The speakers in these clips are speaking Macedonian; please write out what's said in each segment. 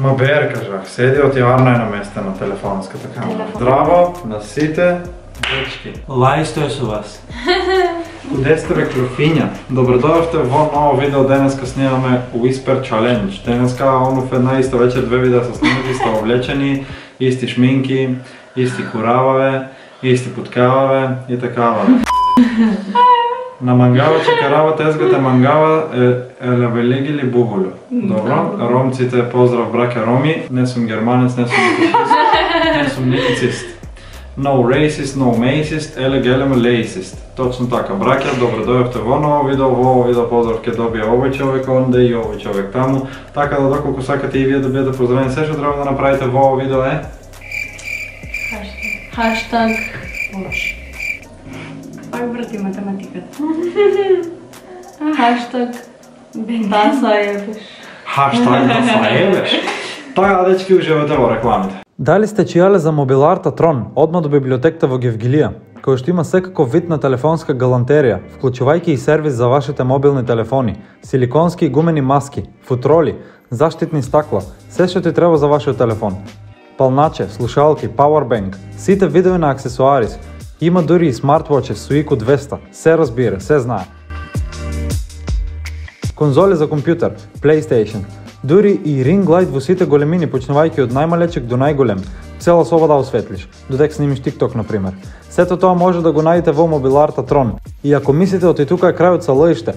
Ма бер, кажах, седи отиварно е наместена телефонската камера. Здраво на сите дечки. Лајсто е со вас. Куде сте бе клюфиња? Добродојавте во ново видео, денеска снимаме Whisper Challenge. Денеска онов една иста вечер две видеа са снимати, иста облечени, исти шминки, исти курававе, исти подкававе и такававе. На мангава чекарава тезгата мангава еле велигили бубулю. Добро, ромците, поздрав браке роми, не сум германец, не сум фашист, не сум ницист. No racist, no macist, еле гелем lacist. Точно така, браке, добродојавте во ново видео поздрав ке добија овој човек онде и овој човек таму. Така да доколку сакате и вие да бидете поздравени, се што треба да направите во ово видео е Хаштаг лош. Пак врати математиката. Хаштаг да сајебеш. Хаштаг да сајебеш. Така, дечки, уживате во рекламите. Дали сте чијале за мобиларта Трон, одма до библиотеката во Гевгилија, која што има секаков вид на телефонска галантерија, вклучувајќи и сервис за вашите мобилни телефони, силиконски и гумени маски, футроли, заштитни стакла, се што ти треба за вашиот телефон. Палначе, слушалки, powerbank, сите видови на аксесуарис, има дури и смартвоче со IQ 200, се разбира, се знае. Конзоли за компјутер, PlayStation, дури и ring light во сите големини, почнувајќи од најмалечек до најголем, цела соба да осветлиш, додека снимиш TikTok, например. Сето тоа може да го најдете во мобиларта Трон. И ако мислите оти тука е крајот са лоиште,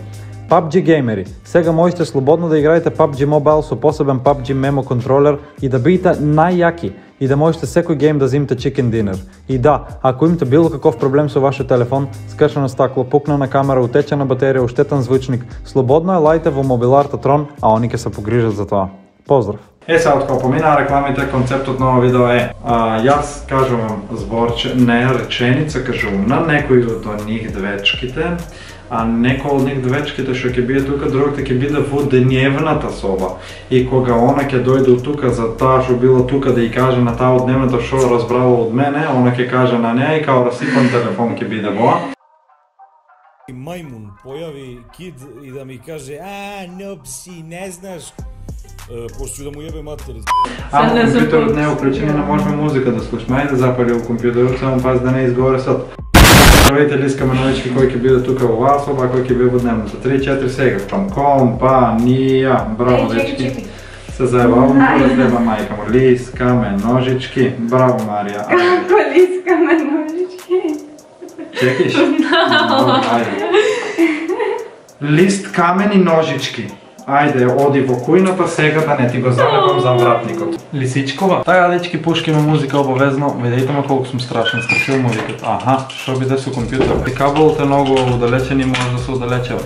PUBG геймери, сега можете слободно да играете PUBG Mobile со посебен PUBG Memo контролер и да бидете најјаки и да можете секој гейм да зимите chicken dinner. И да, ако имате било каков проблем со вашиот телефон, скршено стакло, пукнана камера, утечена батерија, уштетен звучник, слободно е лајте во мобиларта Трон, а они ќе се погрижат за тоа. Поздрав! Сега, откако поминаа рекламите, концептот на ово видео е јас кажувам зборче, не реченица, кажувам на некој од нив двечките, а некој од нив двечките што ќе биде тука, другите ќе биде во деневната соба. И кога она ќе дојде од тука за таа што било тука да ја каже на таа од дневната што разбрала од мене, она ќе каже на неа и као расипан телефон ќе биде воа. Мајмун појави кид и да ми каже нопси, не знаш, почти да му јебе матери. Ако компјутерот не е уклучен, не можеме музика да слушаме. Ајде запали у компјутерот, само пази да не изгоре сад. Здравейте, Лиска Меновички, кој ќе биде тука во оваа соба, кој ќе биде во дневната. 3-4 сега, компанија. Браво, дечки. Се заебавам, раздеба мајка му. Лиска Меножички. Браво, Марија. Како Лиска Меножички? Чекиш? Ајде. Лист, камен и ножички. Ајде, оди во кујната сега да не ти го залепам за вратникот. Лисичкова. Така, дечки, пушкиме музика обавезно. Видејте ме колку сум страшен, страшил му викат. Аха, шо биде со компјутер. Кабелот е многу удалечен и може да се удалечева.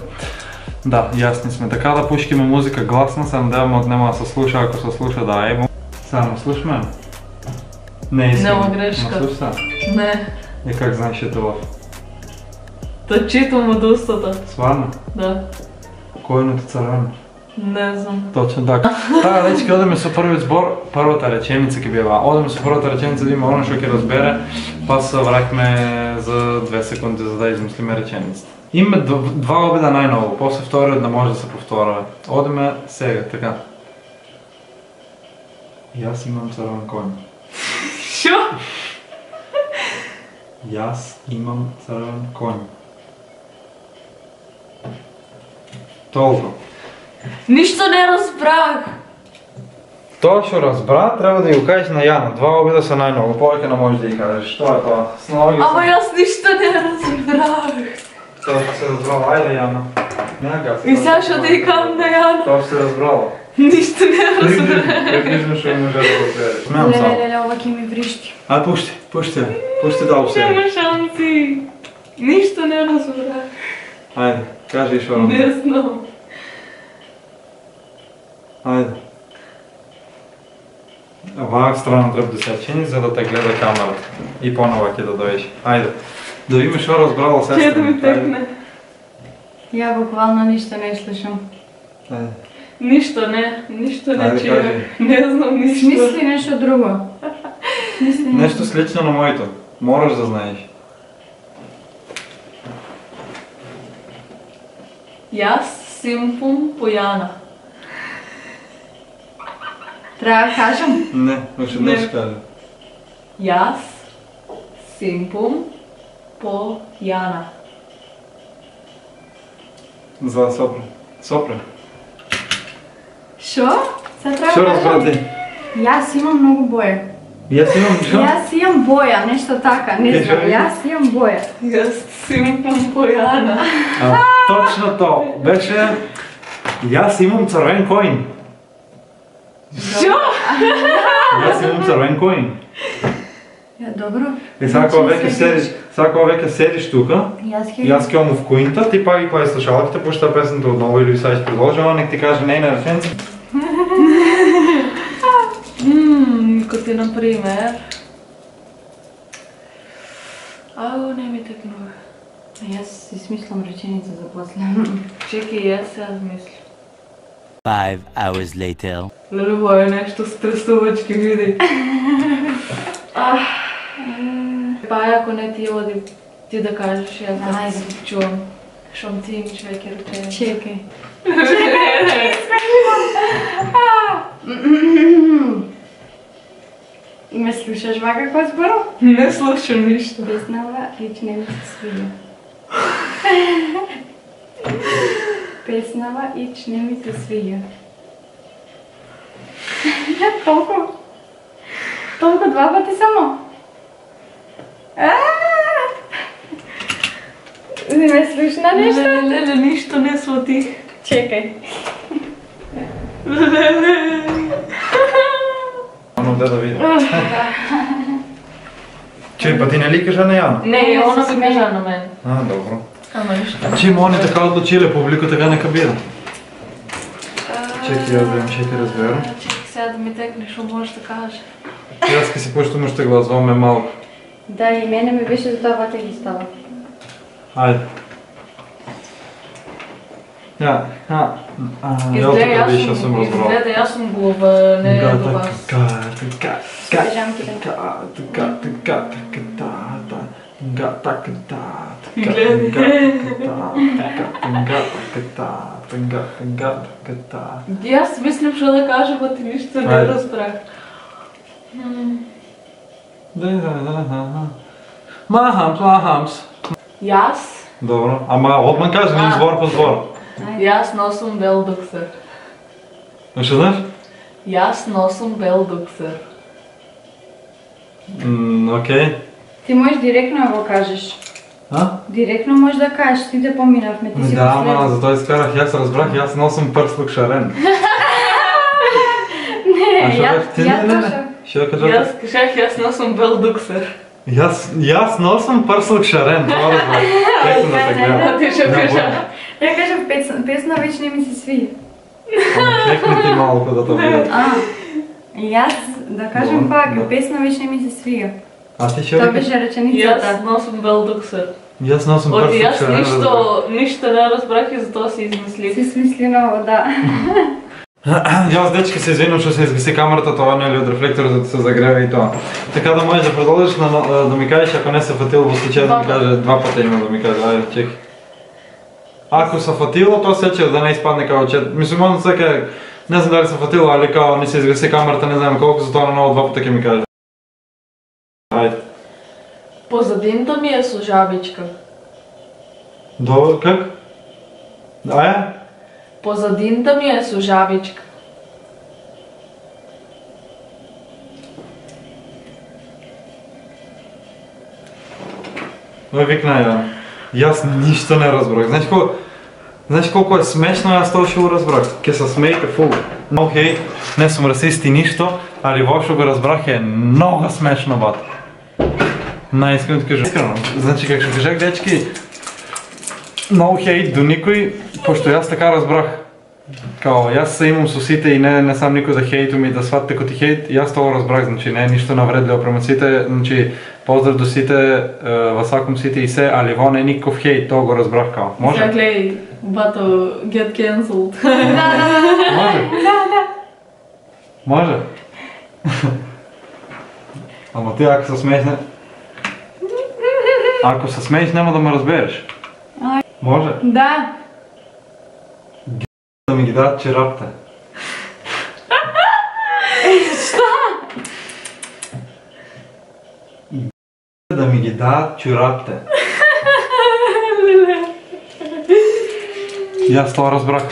Да, јасни сме. Така да пушкиме музика гласно, се надеваме од нема да се слуша, ако се слуша да ево. Само слушаме? Не искам. Нема грешка. Ма слуша? Не. И как знаеш е това? Та читам од устата. Сварно? Да. Којното црвено? Не знам. Точно така. Така, дечки, одеме со првиот збор, првата реченица ќе бива. Одеме со првата реченица да има оно што ќе разбере, па се враќаме за 2 секунди за да измислиме реченицата. Име два обида најново, после вториот не може да се повторува. Одеме сега, така. Јас имам црвен конј. Шо? Јас имам црвен конј. Толку. Ништо не разбрах. Тоа што разбра, треба да ја кажеш на Јана. Два обида се најново, повеќе не можеш да ја кажеш. Тоа е тоа. Ама јас ништо не разбрах. Тоа што се разбрала, ајде Јана. Не гаси. И сега што да ја кажам на Јана? Тоа што се разбрала. Ништо не разбрах. Приближно што може да го разбереш. Смеам само. Леле, ова ќе ми вришти. Ај пушти, пушти. Пушти да обсеби. Нема шанси. Ништо не разбрах. Ајде, кажи и шо. Не знам. Ајде. Оваа страна треба да се чини за да те гледа камерата. И понова ќе да дојдеш. Ајде. Да видиме што разбрала сестра. Ќе да ми текне. Ја буквално ништо не слушам. Ајде. Ништо не Ајде, чујам. кажи. Не знам ништо. Мисли нешто друго. Нешто слично на моето. Мораш да знаеш. Јас симпум појана. Трябва да кажем. Не, още не ще кажа. Jaz sem bom pojana. За Сопре. Сопре. Шо? Сега трябва Що да кажем. разбрати? И аз имам много боя. И аз имам И що? аз имам боя, нещо така, не знам. И аз имам боя. Jaz sem bom pojana. Точно то. Беше... И аз имам цървен коин. Що? И аз имам цървен коин. Добро. И сега кога веќе седиш тука, и аз ке му в коинта, ти пак ги клади слушалките, пушта песната отново или сега ще продължава, нек ти каже нейна реченца. Като например... Ау, не ми тъкнува. Аз си смислям реченица за после. Чекай, аз сега мисля. 5 hours later. Любо е нещо с тръстувачки, види. Пая, ако не ти оди, ти да кажеш, аз да се чувам. Щом ти имаш веки реченица. Чекай. Ме слушаш ва какво зборам? Не слушам нищо. Песнава ич не ми се свиѓа. Песнава ич не ми се свиѓа. Толку. Толку два пъти само. Не ме слушна нещо? Леле, нищо не слутих. Чекай. Оно да види. Че, па ти не ли кажа на Яна? Не, она би кажа на мен. Добро. Ама нищо. Че, ма они така отлучили, публика така не кабира. Чекай, аз да им ще ти разберам. Чекай сега да ми текнеш, що можеш да кажеш. И аз ке си пущам ще гласуваме малко. Да, и мене ми беше за това вата ги става. Айде. Изгледа, аз съм глава, не до вас. Пижамките. И аз мислям, що да кажа, но ти нищо не разбрах. Махамс. И аз? Добро, ама отман кажа, не збор по збор. И аз носам бел дуксер. Ще знаеш? И аз носам бел дуксер. Окей. Ти можеш директно да го кажеш. Директно можеш да кажеш, ти да поминахме, ти си Да, последен. ама затова изкарах, аз разбрах, аз носам пърслук шарен. Не, я Ще да И кажа? аз кажах, и аз носам бел дуксер. Аз носам пърслук шарен, това разбрах. Ето да те гледам. Ти ще кажа. Я кажа, песна вече не ми се свига. Чекни ти малко да те видят. И аз да кажем пак, песна вече не ми се свига. А ти ще Това викаш? беше И аз реченицата. носам бел дуксер. И аз носам От и пърслук аз шарен. нищо не разбрах и затова си измислих. Си смисли много, да. И аз дечки се извинам, че се изгаси камерата, това не е ли от рефлектора, за да се загрее и това. Така да можеш да продължиш да ми кажеш, ако не се фатило в случая да ми каже, два пъти има да ми каже, айде, чекай. Ако са фатило, то сече да не изпадне kao че... Мислимо да всеки, не знам дали са фатило, али kao не се изгаси камерата, не знам колко, затова на ново два пъти ке ми каже. Айде. Позадинта ми е служабичка. Добре, как? Позадинта ми е служабичка. Ой, викна я. И аз нищо не разбрах. Знаеш колко е смешно, аз то ще го разбрах. Ке се смеете фул. Окей, не съм расист и нищо, али въобще го разбрах е много смешно, бат. Най-искрено да кажа. Искрено. Значи как ще кажах, дечки, много хейт до никой, пошто аз така разбрах. Као, аз се имам с усите и не сам никой да хейтом и да сватите като ти хейт, и аз това разбрах, значи не е нищо навредливо према сите, значи поздрав до сите, васаком сите и се, али во не е никакъв хейт, това го разбрах, као. Може? Сега гледай, бато, get cancelled. Може? Може? Ама ти ако се смееш, ако се смееш, няма да ме разбереш. Може? Да. Да ми ги дадат черапта. Да ми ги дадат чорапите. И аз това разбрах.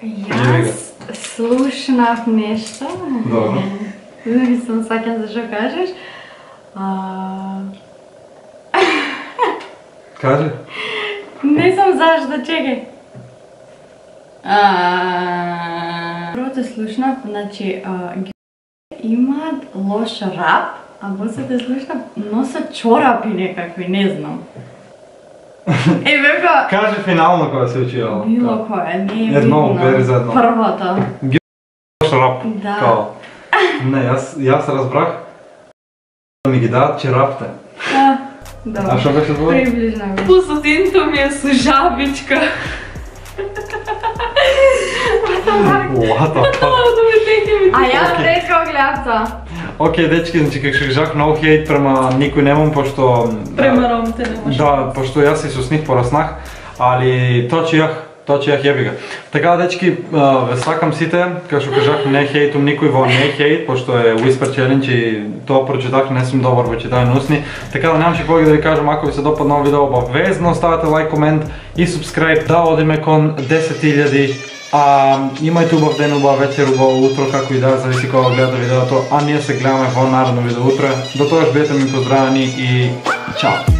Јас слушнав нешто. Добро. Не сум саќам зашто кажеш. Кажи. Не сум зашто, чекај. Првото слушнав, значи, имаат лош рап, а после слушнав носат чорапи некакви, не знам. Века... Кажи финално кога се учила. Било кое, не е Едно, битно. бери за едно. Првото. Лош рап. Да. Не, јас разбрах да ми ги дадат чорапите. Добро. А што беше двој? Приближно беше. Посудинто ми е со жабичка. What the fuck? А јас рекao гледавца. Океј, дечки, значи како кажах, многу хейт према никој немам, пошто... Према ромите немаш. Да, пошто јас и со них пораснах, али тоа че јах јеби га. Така, дечки, ве сакам сите, како што кажах, не хейтум никој во не хейт, пошто е Whisper Challenge и тоа прочитах, не сум добар во читање усни. Така да немаше повеќе да ви кажам, ако ви се допадна овој видео, обавезно ставате лайк, комент и subscribe да одиме кон 10.000. Имајте убав ден, убав вечер, убаво утро, како и да, зависи кога гледате видеото, а ние се гледаме во наредно видео утре. До тогаш бидете ми поздравени и чао!